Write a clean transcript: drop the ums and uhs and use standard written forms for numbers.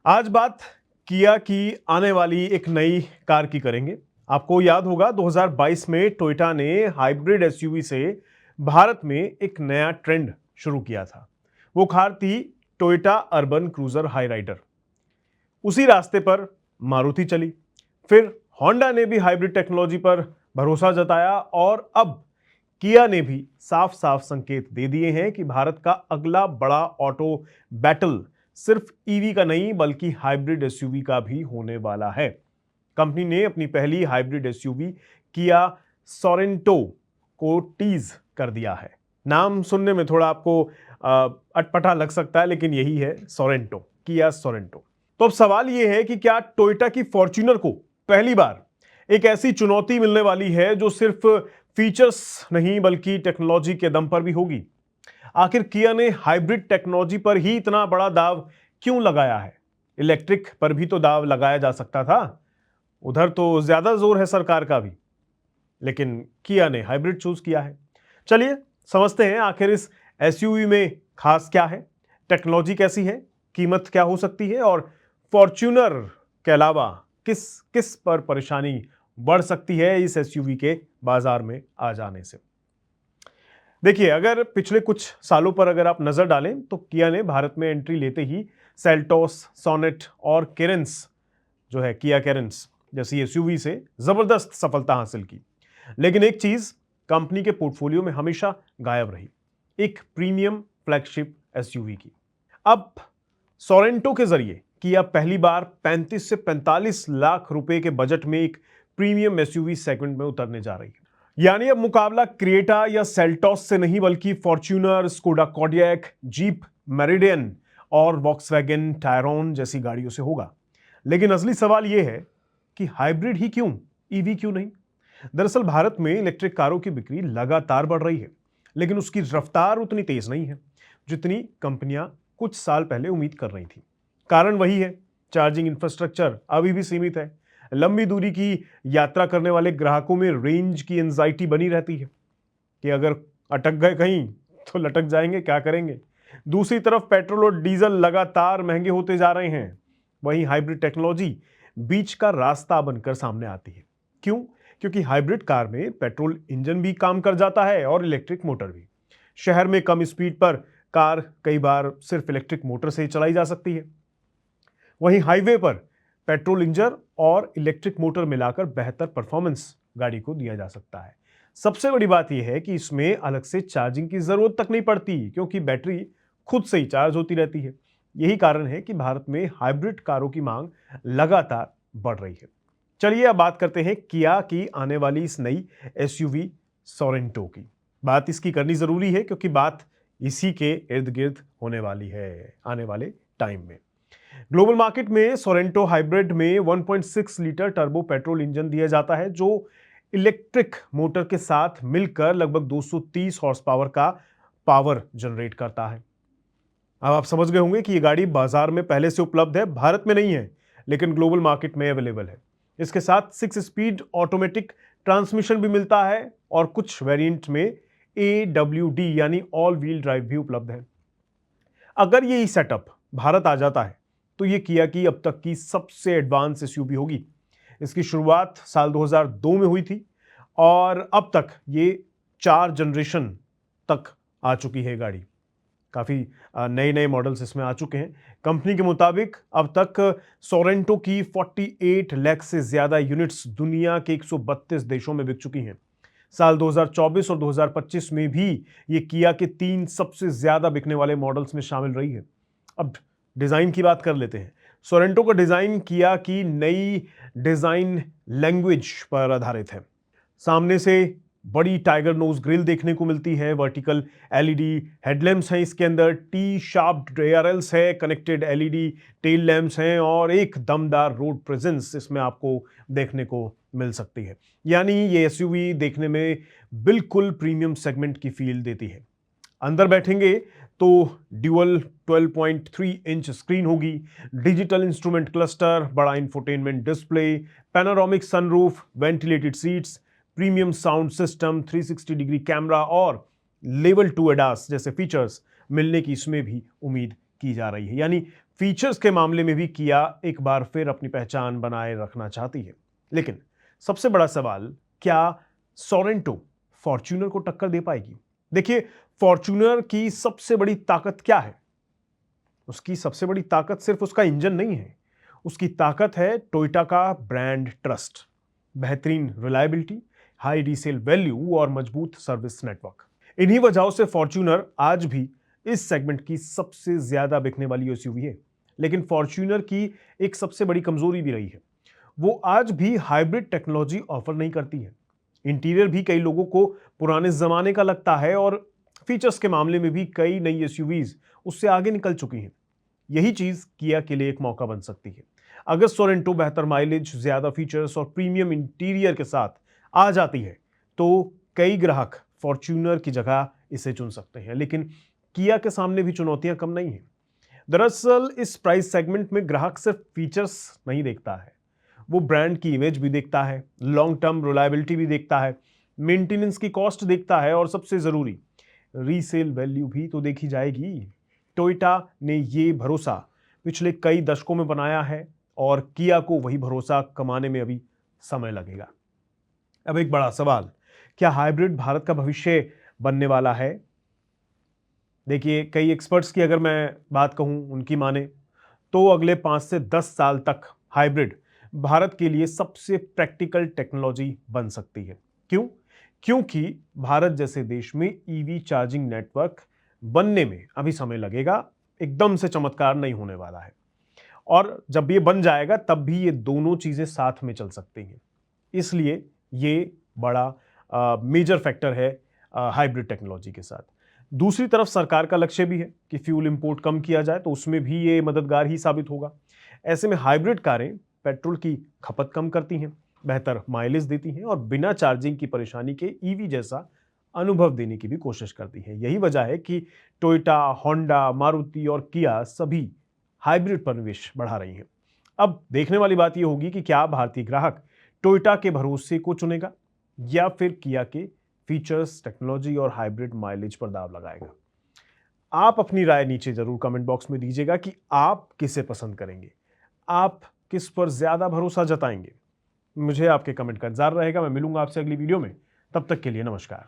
आज बात किया की आने वाली एक नई कार की करेंगे। आपको याद होगा 2022 में टोयोटा ने हाइब्रिड एसयूवी से भारत में एक नया ट्रेंड शुरू किया था। वो कार थी Toyota Urban Cruiser Hyryder. उसी रास्ते पर मारुति चली, फिर होंडा ने भी हाइब्रिड टेक्नोलॉजी पर भरोसा जताया और अब किया ने भी साफ साफ संकेत दे दिए हैं कि भारत का अगला बड़ा ऑटो बैटल सिर्फ ईवी का नहीं बल्कि हाइब्रिड एसयूवी का भी होने वाला है। कंपनी ने अपनी पहली हाइब्रिड एसयूवी किया सोरेंटो को टीज कर दिया है। नाम सुनने में थोड़ा आपको अटपटा लग सकता है, लेकिन यही है सोरेंटो, किया सोरेंटो। तो अब सवाल यह है कि क्या टोयोटा की फॉर्च्यूनर को पहली बार एक ऐसी चुनौती मिलने वाली है जो सिर्फ फीचर्स नहीं बल्कि टेक्नोलॉजी के दम पर भी होगी। आखिर किया ने हाइब्रिड टेक्नोलॉजी पर ही इतना बड़ा दाव क्यों लगाया है? इलेक्ट्रिक पर भी तो दाव लगाया जा सकता था, उधर तो ज्यादा जोर है सरकार का भी, लेकिन किया ने हाइब्रिड चूज किया है। चलिए समझते हैं आखिर इस एसयूवी में खास क्या है, टेक्नोलॉजी कैसी है, कीमत क्या हो सकती है और फॉर्च्यूनर के अलावा किस किस पर परेशानी बढ़ सकती है इस एसयूवी के बाजार में आ जाने से। देखिए, अगर पिछले कुछ सालों पर अगर आप नजर डालें तो किया ने भारत में एंट्री लेते ही सेल्टोस, सोनेट और केरेंस जो है किया केरेंस जैसी एसयूवी से जबरदस्त सफलता हासिल की। लेकिन एक चीज कंपनी के पोर्टफोलियो में हमेशा गायब रही, एक प्रीमियम फ्लैगशिप एसयूवी की। अब सोरेंटो के जरिए किया पहली बार 35 से 45 लाख रुपए के बजट में एक प्रीमियम एसयूवी सेगमेंट में उतरने जा रही है। यानी अब मुकाबला क्रिएटा या सेल्टोस से नहीं बल्कि फॉर्च्यूनर, स्कोडा कॉडियक, जीप मेरिडियन और वॉक्सवैगन टायरॉन जैसी गाड़ियों से होगा। लेकिन असली सवाल यह है कि हाइब्रिड ही क्यों, ईवी क्यों नहीं? दरअसल भारत में इलेक्ट्रिक कारों की बिक्री लगातार बढ़ रही है, लेकिन उसकी रफ्तार उतनी तेज नहीं है जितनी कंपनियां कुछ साल पहले उम्मीद कर रही थी। कारण वही है, चार्जिंग इंफ्रास्ट्रक्चर अभी भी सीमित है। लंबी दूरी की यात्रा करने वाले ग्राहकों में रेंज की एंजाइटी बनी रहती है कि अगर अटक गए कहीं तो लटक जाएंगे, क्या करेंगे। दूसरी तरफ पेट्रोल और डीजल लगातार महंगे होते जा रहे हैं। वहीं हाइब्रिड टेक्नोलॉजी बीच का रास्ता बनकर सामने आती है। क्यों? क्योंकि हाइब्रिड कार में पेट्रोल इंजन भी काम कर जाता है और इलेक्ट्रिक मोटर भी। शहर में कम स्पीड पर कार कई बार सिर्फ इलेक्ट्रिक मोटर से ही चलाई जा सकती है। वहीं हाईवे पर पेट्रोल इंजन और इलेक्ट्रिक मोटर मिलाकर बेहतर परफॉर्मेंस गाड़ी को दिया जा सकता है। सबसे बड़ी बात यह है कि इसमें अलग से चार्जिंग की जरूरत तक नहीं पड़ती क्योंकि बैटरी खुद से ही चार्ज होती रहती है। यही कारण है कि भारत में हाइब्रिड कारों की मांग लगातार बढ़ रही है। चलिए अब बात करते हैं किया की आने वाली इस नई एसयूवी सोरेंटो की। बात इसकी करनी जरूरी है क्योंकि बात इसी के इर्द गिर्द होने वाली है आने वाले टाइम में। ग्लोबल मार्केट में सोरेंटो हाइब्रिड में 1.6 लीटर टर्बो पेट्रोल इंजन दिया जाता है जो इलेक्ट्रिक मोटर के साथ मिलकर लगभग 230 हॉर्स पावर का पावर जनरेट करता है। अब आप समझ गए होंगे कि यह गाड़ी बाजार में पहले से उपलब्ध है, भारत में नहीं है लेकिन ग्लोबल मार्केट में अवेलेबल है। इसके साथ 6 स्पीड ऑटोमेटिक ट्रांसमिशन भी मिलता है और कुछ वेरिएंट में AWD यानी ऑल व्हील ड्राइव भी उपलब्ध है। अगर यही सेटअप भारत आ जाता है तो ये किया की अब तक की सबसे एडवांस एसयूवी होगी। इसकी शुरुआत साल 2002 में हुई थी और अब तक ये 4 जनरेशन तक आ चुकी है गाड़ी। काफी नए नए मॉडल्स इसमें आ चुके हैं। कंपनी के मुताबिक अब तक सोरेंटो की 48 लाख से ज्यादा यूनिट्स दुनिया के 132 देशों में बिक चुकी हैं। साल 2024 और 2025 में भी ये किया के 3 सबसे ज्यादा बिकने वाले मॉडल्स में शामिल रही है। अब डिजाइन की बात कर लेते हैं। सोरेंटो का डिजाइन किया की नई डिजाइन लैंग्वेज पर आधारित है। सामने से बड़ी टाइगर नोज ग्रिल देखने को मिलती है, वर्टिकल एलईडी हेडलैम्प्स हैं इसके अंदर, टी शार्प्ड ARLs है, कनेक्टेड एलईडी टेल लैम्प्स हैं और एक दमदार रोड प्रेजेंस इसमें आपको देखने को मिल सकती है। यानी ये एसयूवी देखने में बिल्कुल प्रीमियम सेगमेंट की फील देती है। अंदर बैठेंगे तो ड्यूअल 12.3 इंच स्क्रीन होगी, डिजिटल इंस्ट्रूमेंट क्लस्टर, बड़ा infotainment display, panoramic sunroof, ventilated seats, premium sound system, 360 degree camera और लेवल 2 ADAS जैसे फीचर्स मिलने की इसमें भी उम्मीद की जा रही है। यानी फीचर्स के मामले में भी किया एक बार फिर अपनी पहचान बनाए रखना चाहती है। लेकिन सबसे बड़ा सवाल, क्या सोरेंटो फॉर्च्यूनर को टक्कर दे पाएगी? देखिए, फॉर्च्यूनर की सबसे बड़ी ताकत क्या है? उसकी सबसे बड़ी ताकत सिर्फ उसका इंजन नहीं है, उसकी ताकत है टोयोटा का ब्रांड ट्रस्ट, बेहतरीन रिलायबिलिटी, हाई रीसेल वैल्यू और मजबूत सर्विस नेटवर्क। इन्हीं वजहों से फॉर्च्यूनर आज भी इस सेगमेंट की सबसे ज्यादा बिकने वाली एसयूवी है। लेकिन फॉर्च्यूनर की एक सबसे बड़ी कमजोरी भी रही है, वो आज भी हाइब्रिड टेक्नोलॉजी ऑफर नहीं करती है। इंटीरियर भी कई लोगों को पुराने जमाने का लगता है और फीचर्स के मामले में भी कई नई एसयूवीज उससे आगे निकल चुकी हैं। यही चीज किया के लिए एक मौका बन सकती है। अगर सोरेंटो बेहतर माइलेज, ज्यादा फीचर्स और प्रीमियम इंटीरियर के साथ आ जाती है तो कई ग्राहक फॉर्च्यूनर की जगह इसे चुन सकते हैं। लेकिन किया के सामने भी चुनौतियां कम नहीं है। दरअसल इस प्राइस सेगमेंट में ग्राहक सिर्फ फीचर्स नहीं देखता है, वो ब्रांड की इमेज भी देखता है, लॉन्ग टर्म रिलायबिलिटी भी देखता है, मेंटेनेंस की कॉस्ट देखता है और सबसे जरूरी रीसेल वैल्यू भी तो देखी जाएगी। टोयोटा ने ये भरोसा पिछले कई दशकों में बनाया है और किया को वही भरोसा कमाने में अभी समय लगेगा। अब एक बड़ा सवाल, क्या हाइब्रिड भारत का भविष्य बनने वाला है? देखिए, कई एक्सपर्ट्स की अगर मैं बात कहूं, उनकी माने तो अगले 5 से 10 साल तक हाइब्रिड भारत के लिए सबसे प्रैक्टिकल टेक्नोलॉजी बन सकती है। क्यों? क्योंकि भारत जैसे देश में ईवी चार्जिंग नेटवर्क बनने में अभी समय लगेगा, एकदम से चमत्कार नहीं होने वाला है। और जब ये बन जाएगा तब भी ये दोनों चीजें साथ में चल सकती हैं। इसलिए ये बड़ा मेजर फैक्टर है हाइब्रिड टेक्नोलॉजी के साथ। दूसरी तरफ सरकार का लक्ष्य भी है कि फ्यूल इंपोर्ट कम किया जाए, तो उसमें भी ये मददगार ही साबित होगा। ऐसे में हाइब्रिड कारें पेट्रोल की खपत कम करती हैं, बेहतर माइलेज देती हैं और बिना चार्जिंग की परेशानी के ईवी जैसा अनुभव देने की भी कोशिश करती हैं। यही वजह है कि टोयोटा, होंडा, मारुति और किया सभी हाइब्रिड पर निवेश बढ़ा रही हैं। अब देखने वाली बात यह होगी कि क्या भारतीय ग्राहक टोयोटा के भरोसे को चुनेगा या फिर किया के फीचर्स, टेक्नोलॉजी और हाइब्रिड माइलेज पर दाव लगाएगा। आप अपनी राय नीचे जरूर कमेंट बॉक्स में दीजिएगा कि आप किसे पसंद करेंगे, आप किस पर ज्यादा भरोसा जताएंगे। मुझे आपके कमेंट का इंतजार रहेगा। मैं मिलूंगा आपसे अगली वीडियो में, तब तक के लिए नमस्कार।